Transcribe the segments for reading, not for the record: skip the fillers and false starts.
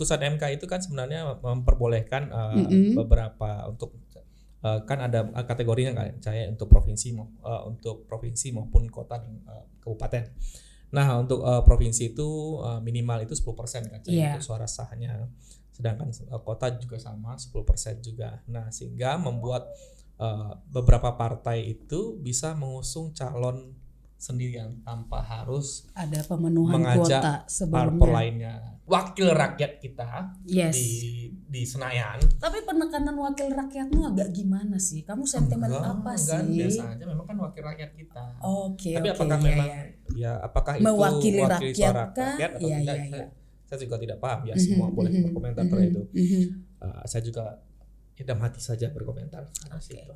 putusan MK itu kan sebenarnya memperbolehkan beberapa untuk kan ada kategorinya kan saya untuk provinsi maupun kota dan kabupaten. Nah, untuk provinsi itu minimal itu 10% kan untuk suara sahnya. Sedangkan kota juga sama 10% juga. Nah, sehingga membuat beberapa partai itu bisa mengusung calon sendirian tanpa harus ada pemenuhan mengajak kuota sebelumnya. parpol lainnya. Wakil rakyat kita di Senayan. Tapi penekanan wakil rakyatmu agak gimana sih? Kamu sentimen apa sih? Biasa aja, memang kan wakil rakyat kita. Tapi apakah memang apakah itu mewakili suara rakyat atau tidak? Saya juga tidak paham ya. Semua boleh berkomentar terkait itu. Saya juga hitam hati saja berkomentar atas itu.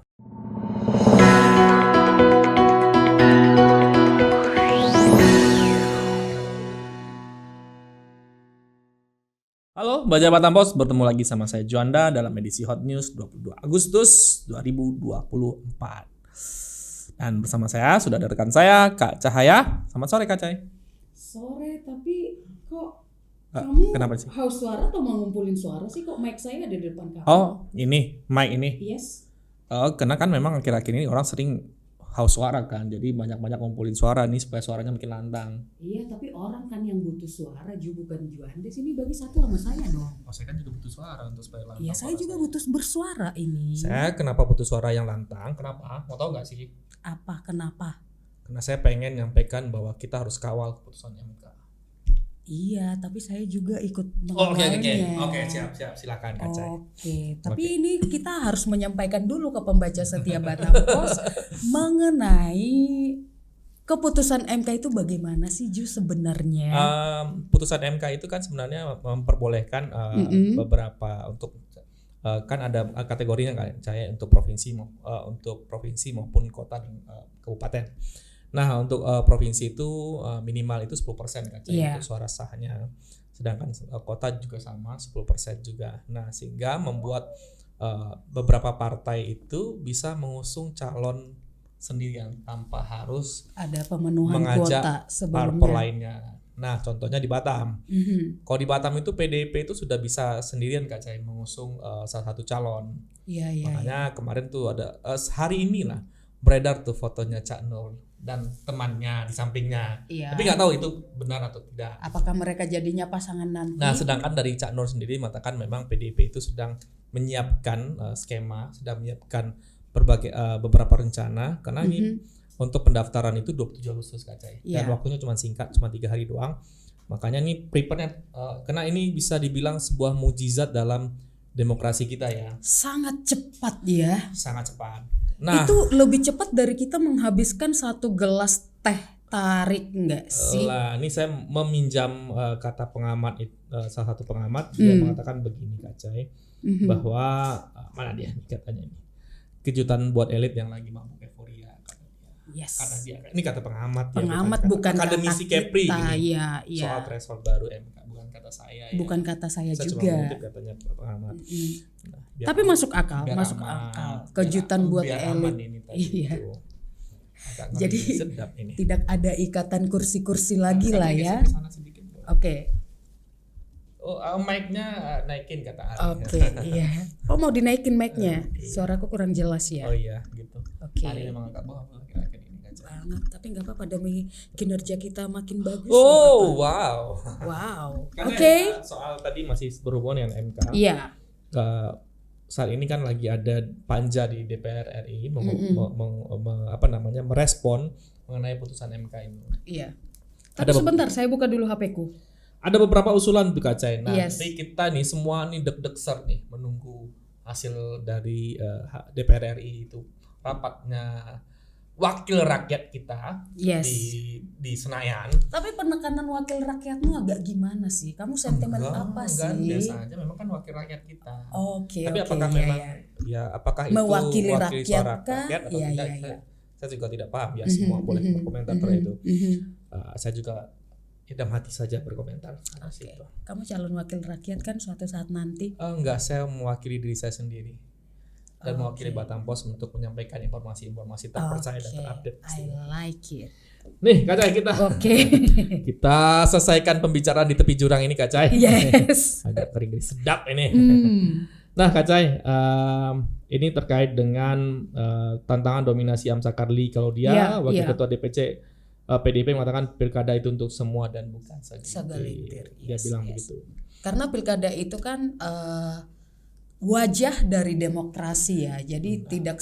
Halo, Baca Batam Pos, bertemu lagi sama saya Juanda dalam edisi Hot News 22 Agustus 2024. Dan bersama saya sudah ada rekan saya, Kak Cahaya. Selamat sore, Kak Cahaya. Sore, tapi kok kamu kenapa sih? Haus suara atau mau ngumpulin suara sih? Kok mic saya ada di depan kamu? Oh, ini, mic ini. Yes. Karena kan memang akhir-akhir ini orang sering haus suara kan, jadi banyak-banyak ngumpulin suara nih supaya suaranya makin lantang. Iya, tapi orang kan yang butuh suara, bukan Juanda. Sini bagi satu sama saya dong. Oh, saya kan juga butuh suara untuk supaya lantang. Iya, saya juga butuh bersuara ini. Saya kenapa butuh suara yang lantang? Kenapa? Mau tahu nggak sih? Apa? Kenapa? Karena saya pengen nyampaikan bahwa kita harus kawal keputusan MK. Iya, tapi saya juga ikut mengawalnya. Oke, siap, silakan Kak Cahaya. Tapi ini kita harus menyampaikan dulu ke pembaca setia Batam Pos mengenai keputusan MK itu bagaimana sih Ju sebenarnya? Putusan MK itu kan sebenarnya memperbolehkan beberapa untuk kan ada kategorinya kan saya untuk provinsi maupun kota dan kabupaten. Nah, untuk provinsi itu minimal itu 10% kan untuk suara sahnya. Sedangkan kota juga sama 10% juga. Nah, sehingga membuat beberapa partai itu bisa mengusung calon sendirian tanpa harus ada pemenuhan mengajak kuota sebelumnya. parpol lainnya. Nah, contohnya di Batam. Kalau di Batam itu PDIP itu sudah bisa sendirian Kak Cahaya mengusung salah satu calon. Makanya kemarin tuh ada hari ini lah beredar tuh fotonya Cak Nur dan temannya di sampingnya. Tapi nggak tahu itu benar atau tidak. Apakah mereka jadinya pasangan nanti? Nah, sedangkan dari Cak Nur sendiri mengatakan memang PDIP itu sedang menyiapkan skema, sedang menyiapkan beberapa rencana karena ini untuk pendaftaran itu 27 Agustus Kak Cahaya. Dan waktunya cuma singkat, cuma 3 hari doang. Makanya ini prepare-nya karena ini bisa dibilang sebuah mukjizat dalam demokrasi kita ya. Sangat cepat ya. Sangat cepat. Nah, itu lebih cepat dari kita menghabiskan 1 gelas teh tarik enggak sih? Ini saya meminjam kata pengamat salah satu pengamat dia mengatakan begini Kak Cahaya bahwa mana dia katanya ini kejutan buat elit yang lagi mabuk euforia katanya. Kata dia. Ini kata pengamat bukan akademisi Kepri iya. Soal threshold baru MK bukan kata saya ya. Bukan kata saya juga. Cuma mengutip katanya pengamat. Tapi masuk akal. Kejutan buat elit. Iya. Jadi ini. Tidak ada ikatan kursi-kursi lagi lah ya. Oke. Mic-nya naikin kata Ari. Iya. Oh, mau dinaikin mic-nya. Suaraku kurang jelas ya. Oh iya, gitu. Ari memang agak bawah akhir-akhir ini kan. Tapi nggak apa-apa demi kinerja kita makin bagus. Wow. Soal tadi masih berhubungan dengan MK. Iya. Saat ini kan lagi ada panja di DPR RI merespon mengenai putusan MK ini. Iya. Tapi sebentar, saya buka dulu HP-ku. Ada beberapa usulan tuh Kak Cahaya. Nanti kita nih semua nih deg-deg ser nih menunggu hasil dari DPR RI itu rapatnya wakil rakyat kita di Senayan. Tapi penekanan wakil rakyatmu agak gimana sih? Kamu sentimen apa sih? Biasa aja, memang kan wakil rakyat kita. Tapi apakah memang apakah itu mewakili suara rakyat atau tidak? Saya juga tidak paham ya. Semua boleh berkomentar terkait itu. Saya juga hitam hati saja berkomentar atas itu. Kamu calon wakil rakyat kan suatu saat nanti? Enggak, saya mewakili diri saya sendiri. Dan mewakili Batam Pos untuk menyampaikan informasi-informasi terpercaya dan terupdate. I like it. Nih Kak Cai, Oke. kita selesaikan pembicaraan di tepi jurang ini Kak Cai. Yes. Agak kering sedap ini. Hmm. Nah Kak Cai, ini terkait dengan tantangan dominasi Amsa Karli Claudia, Wakil Ketua DPC PDIP mengatakan pilkada itu untuk semua dan bukan segelintir. Dia bilang begitu. Karena pilkada itu kan wajah dari demokrasi ya. Jadi tidak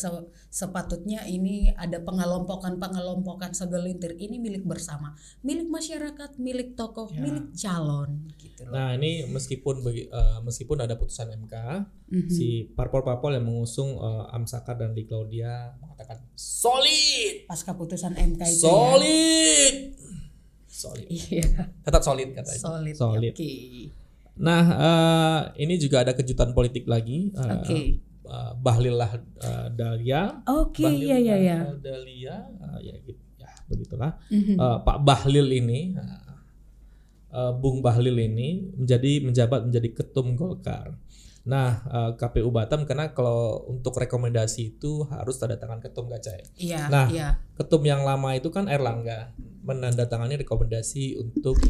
sepatutnya ini ada pengelompokan segelintir. Ini milik bersama, milik masyarakat, milik tokoh, milik calon gitu loh. Nah, ini meskipun ada putusan MK, si parpol-parpol yang mengusung Amsakar dan Li Claudia mengatakan solid. Pasca putusan MK itu solid. Iya. Tetap solid katanya. Solid. Okay. Nah, ini juga ada kejutan politik lagi. Bahlillah Dahlia. Iya. Dahlia, ya begitulah. Pak Bahlil ini, Bung Bahlil ini menjabat menjadi ketum Golkar. Nah, KPU Batam karena kalau untuk rekomendasi itu harus tanda tangan ketum Kak Cai. Iya. Ketum yang lama itu kan Erlangga menandatangani rekomendasi untuk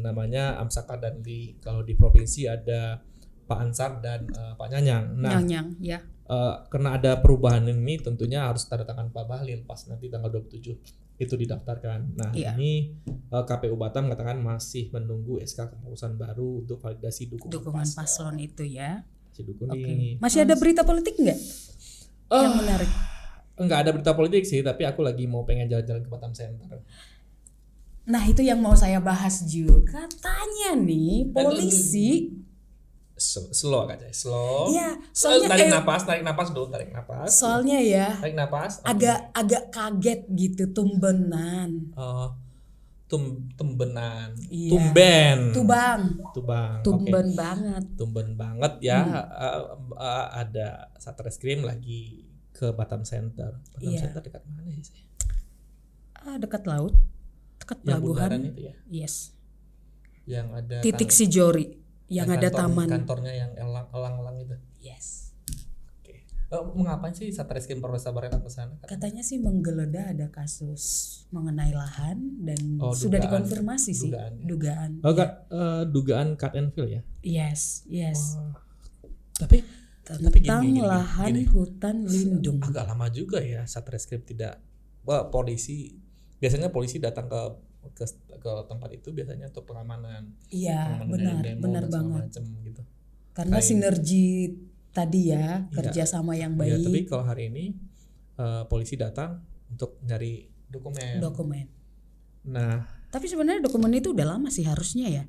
namanya Amsakar dan kalau di provinsi ada Pak Ansar dan Pak Nyanyang. Nah, ya. Karena ada perubahan ini tentunya harus tanda tangan Pak Bahlil pas nanti tanggal 27 itu didaftarkan. Nah, ini KPU Batam mengatakan masih menunggu SK kepengurusan baru untuk validasi dukungan paslon itu ya. Masih ada berita politik nggak? Yang menarik. Enggak ada berita politik sih, tapi aku lagi mau pengen jalan-jalan ke Batam Center. Nah, itu yang mau saya bahas juga. Katanya nih polisi slow aja, slow. Iya, soalnya tarik napas dulu. Soalnya ya. Tarik napas. Agak kaget gitu tumbenan. Tumbenan. Iya. Tubang. Tumben banget. Tumben banget ya. Ada Satreskrim lagi ke Batam Center. Center dekat mana sih? Dekat laut. Dekat pelabuhan itu ya. Yes. Yang ada titik Sijori. Yang ada taman. Kantornya yang elang-elang itu. Yes. Oke. Mengapa sih Satreskrim Polres Sabarang ke sana? Katanya sih menggeledah ada kasus mengenai lahan dan sudah dikonfirmasi sih. Dugaan. Dugaan cut and fill ya? Yes. Tapi tentang lahan hutan lindung. Agak lama juga ya Satreskrim tidak. Polisi datang ke tempat itu biasanya untuk pengamanan. Iya, benar banget. Gitu. Karena sinergi tadi ya, kerjasama yang baik. Ya, tapi kalau hari ini polisi datang untuk nyari dokumen. Nah, tapi sebenarnya dokumen itu udah lama sih harusnya ya.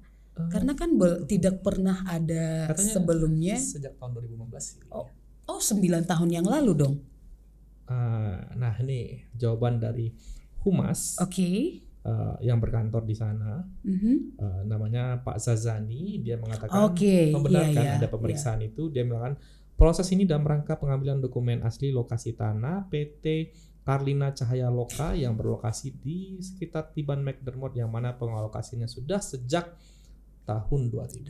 Karena kan tidak pernah ada sebelumnya. Sejak tahun 2015 sih. 9 tahun yang lalu dong. Nah, ini jawaban dari Humas. Yang berkantor di sana, namanya Pak Zazani, dia mengatakan membenarkan ada pemeriksaan itu. Dia mengatakan proses ini dalam rangka pengambilan dokumen asli lokasi tanah PT Karlina Cahaya Loka yang berlokasi di sekitar Tiban McDermott yang mana pengalokasinya sudah sejak tahun 2012.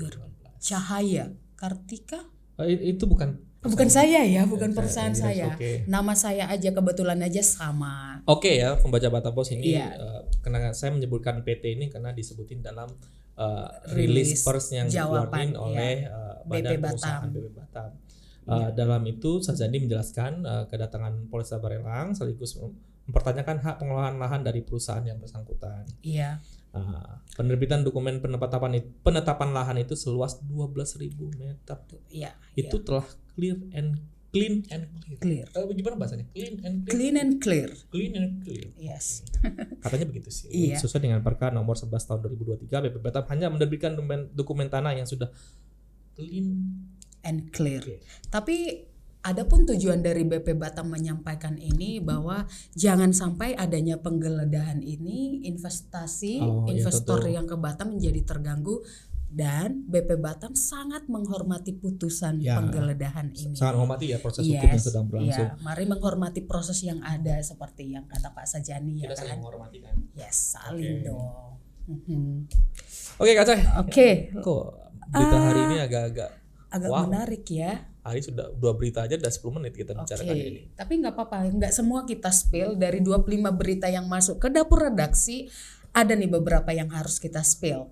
Cahaya Kartika? Itu bukan saya ya, bukan perusahaan saya. Nama saya aja kebetulan aja sama. Ya, pembaca Batam Pos ini karena saya menyebutkan PT ini karena disebutin dalam rilis pers yang dikeluarkan oleh Badan Pengusahaan BP Batam. Dalam itu Sajani menjelaskan kedatangan Polres Sabarelang sekaligus mempertanyakan hak pengelolaan lahan dari perusahaan yang bersangkutan. Iya. Penerbitan dokumen penetapan lahan itu seluas 12.000 meter. Itu telah clean and clear. Gimana bahasanya? Clean and clear. Yes. Katanya begitu sih. Iya. Sesuai dengan Perka nomor 11 tahun 2023, BP Batam hanya menerbitkan dokumen tanah yang sudah clean and clear. Tapi adapun tujuan dari BP Batam menyampaikan ini bahwa jangan sampai adanya penggeledahan ini investor yang ke Batam menjadi terganggu. Dan BP Batam sangat menghormati putusan penggeledahan ini. Sangat menghormati ya proses hukum yang sedang berlangsung. Mari menghormati proses yang ada seperti yang kata Pak Sajani. Kita saling menghormati kan? Yes, saling dong. Oke Kak Cai. Oke. Kok berita hari ini agak-agak Agak menarik ya. Hari sudah 2 berita aja udah 10 menit kita bicarakan ini. Tapi nggak apa-apa, nggak semua kita spill. Dari 25 berita yang masuk ke dapur redaksi, ada nih beberapa yang harus kita spill.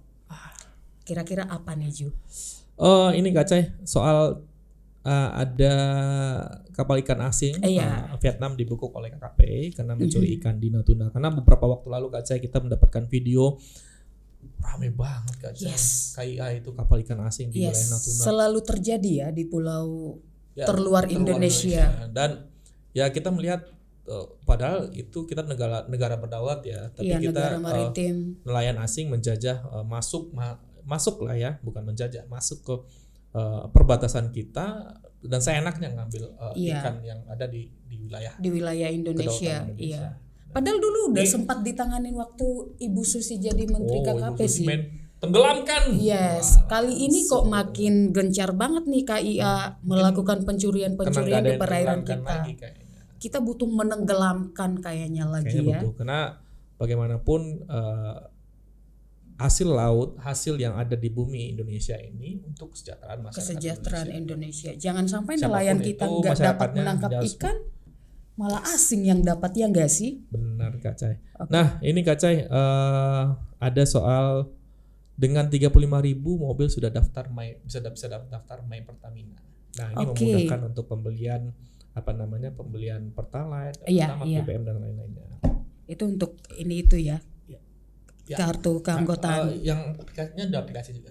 Kira-kira apa nih Ju? Ini Kak Cai, soal ada kapal ikan asing Vietnam dibekuk oleh KKP karena mencuri ikan di Natuna. Karena beberapa waktu lalu Kak Cai kita mendapatkan video rame banget Kak Cai. KIA itu kapal ikan asing di wilayah Natuna. Selalu terjadi ya di pulau terluar Indonesia. Dan ya kita melihat padahal itu kita negara berdaulat ya, tapi kita nelayan asing menjajah masuk lah ya, bukan menjajah, masuk ke perbatasan kita dan seenaknya ngambil ikan yang ada di wilayah Indonesia. Iya. Padahal dulu udah sempat ditanganin waktu Ibu Susi jadi Menteri KKP sih. Tenggelamkan. Yes. Kali ini kok makin gencar banget nih KIA melakukan pencurian di perairan kita. Kita butuh menenggelamkan kayaknya lagi ya. Butuh. Karena bagaimanapun hasil laut, hasil yang ada di bumi Indonesia ini untuk kesejahteraan Indonesia. Jangan sampai nelayan kita nggak dapat menangkap ikan, malah asing yang dapat, ya nggak sih? Benar Kak Cai. Nah ini Kak Cai, ada soal dengan 35.000 mobil sudah bisa daftar My Pertamina. Nah ini memudahkan untuk pembelian pembelian Pertalite, BBM dan lain-lainnya. Itu untuk itu ya. Kartu keanggotaan yang aplikasinya ada aplikasi juga.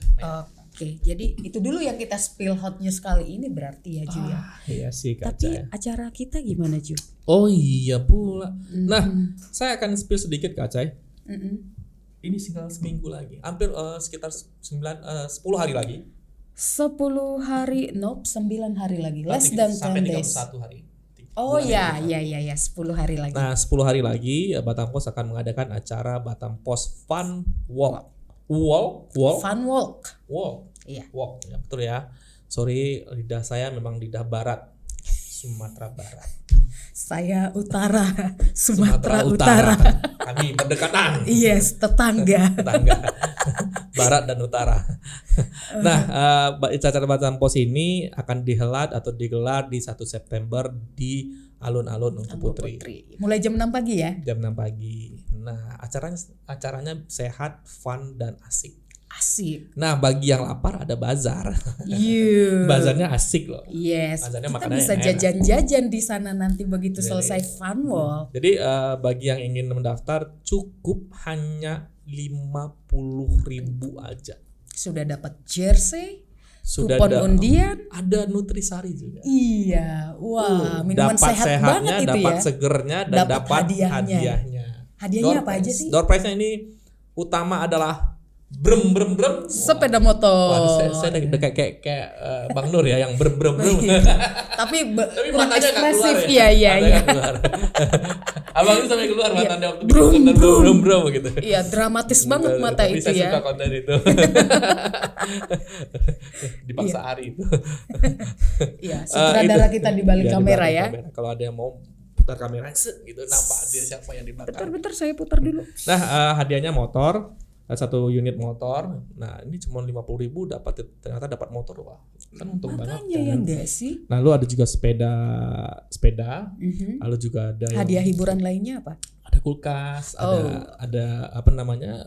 Oke, jadi itu dulu yang kita spill hot news kali ini berarti ya Ju ya. Iya sih Kak. Tapi acara kita gimana Ju? Oh iya pula. Nah, saya akan spill sedikit Kak Cai. Ini tinggal seminggu lagi, hampir sekitar 10 hari lagi. 10 hari, 9 hari lagi, less than 10 days. Sampai 31 hari. Oh iya, 10 hari lagi. Nah 10 hari lagi Batam Pos akan mengadakan acara Batam Pos Fun Walk. Fun Walk. Iya. Walk, ya betul ya. Sorry, lidah saya memang lidah barat, Sumatera Barat. Saya utara, Sumatera Utara. Kami berdekatan. Yes, tetangga. Barat dan utara. Nah, acara Batam Pos ini akan digelar di 1 September di alun-alun Ungku Putri. Mulai jam 6 pagi ya? Jam 6 pagi. Nah, acaranya sehat, fun dan asik. Nah, bagi yang lapar ada bazar. Bazarnya asik loh. Yes. Bazarnya kita bisa jajan-jajan di sana nanti begitu selesai Fun Walk. Jadi bagi yang ingin mendaftar cukup hanya 50.000 aja. Sudah dapat jersey, kupon undian, ada Nutrisari juga. Iya, wah, minuman sehat banget itu ya. Dapat segernya dan dapat hadiahnya. Hadiahnya apa aja sih? Door prize-nya ini utama adalah brem sepeda motor. Saya udah kayak Bang Nur ya yang brem. Tapi kurang ekspresif ya. Abang itu sampai keluar matanya waktu brum gitu. Iya, dramatis banget mata itu ya. Saya suka konten itu. Dipaksa Ari itu. Iya, sutradara kita di balik kamera ya. Kalau ada yang mau putar kamera gitu, nampak dia siapa yang di belakang. Bentar, saya putar dulu. Nah, hadiahnya motor. 1 unit motor. Nah ini cuma 50.000 ternyata dapat motor. Wah kan untung banget kan. Ya enggak sih. Lalu ada juga sepeda. Lalu juga ada hadiah hiburan lainnya apa? Ada kulkas, ada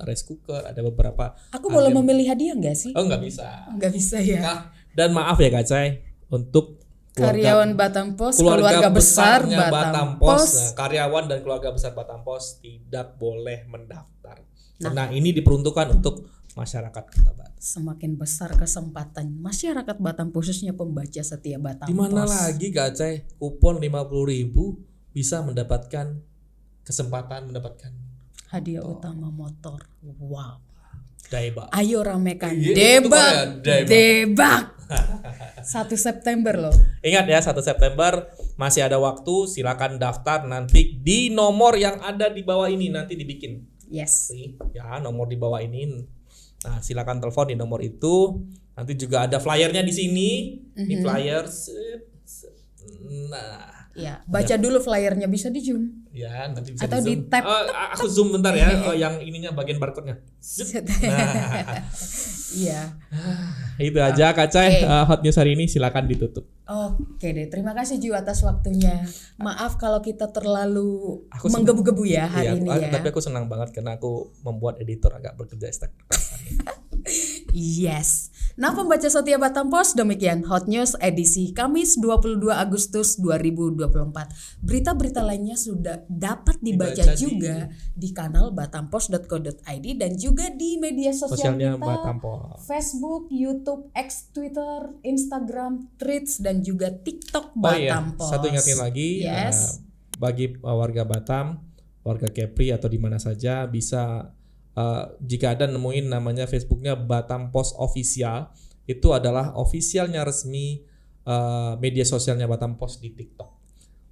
rice cooker, ada beberapa. Aku boleh memilih hadiah enggak sih? Oh enggak bisa. Enggak bisa ya. Nah, dan maaf ya Kak Cai, untuk karyawan Batam Pos, keluarga besar Batam Pos. Nah, karyawan dan keluarga besar Batam Pos tidak boleh mendaftar. Nah, ini diperuntukkan untuk masyarakat Kota Batam. Semakin besar kesempatan masyarakat Batam, khususnya pembaca setia Batam Pos. Dimana lagi Kak Cai, kupon 50.000 bisa mendapatkan kesempatan mendapatkan hadiah utama motor. Wow. Debak. Ayo ramekan debak. 1 September loh. Ingat ya, 1 September masih ada waktu. Silakan daftar nanti di nomor yang ada di bawah ini, nanti dibikin. Yes. Ya, nomor di bawah ini. Nah, silakan telepon di nomor itu. Nanti juga ada flyernya di sini. Di flyer. Nah, ya, baca dulu flyernya, bisa di zoom. Ya, nanti bisa atau di zoom. di tap. Aku zoom bentar ya. Yang ininya bagian barcode-nya. Nah. Iya. Itu aja Kak Cai. Hot News hari ini silakan ditutup. Oke deh, terima kasih Ju atas waktunya. Maaf kalau kita terlalu menggebu-gebu ya hari ini ya. Tapi aku senang banget karena aku membuat editor agak bekerja ekstra keras. Yes. Nah, pembaca setia Batam Pos, demikian Hot News edisi Kamis 22 Agustus 2024. Berita-berita lainnya sudah dapat dibaca juga di kanal batampos.co.id dan juga di media sosial kita, Facebook, YouTube, X, Twitter, Instagram, Threads dan juga TikTok Batam Pos. Satu ingatin lagi, bagi warga Batam, warga Kepri atau di mana saja bisa jika ada nemuin namanya Facebooknya Batam Pos Official, itu adalah officialnya resmi media sosialnya Batam Pos di TikTok.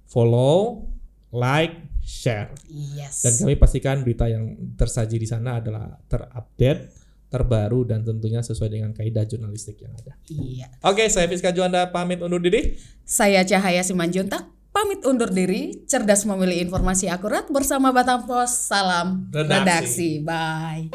Follow, like, share. Yes. Dan kami pastikan berita yang tersaji di sana adalah terupdate, terbaru dan tentunya sesuai dengan kaidah jurnalistik yang ada. Iya. Oke, saya Fiska Juanda pamit undur diri. Saya Cahaya Simanjuntak pamit undur diri, cerdas memilih informasi akurat bersama Batam Pos. Salam redaksi. Bye.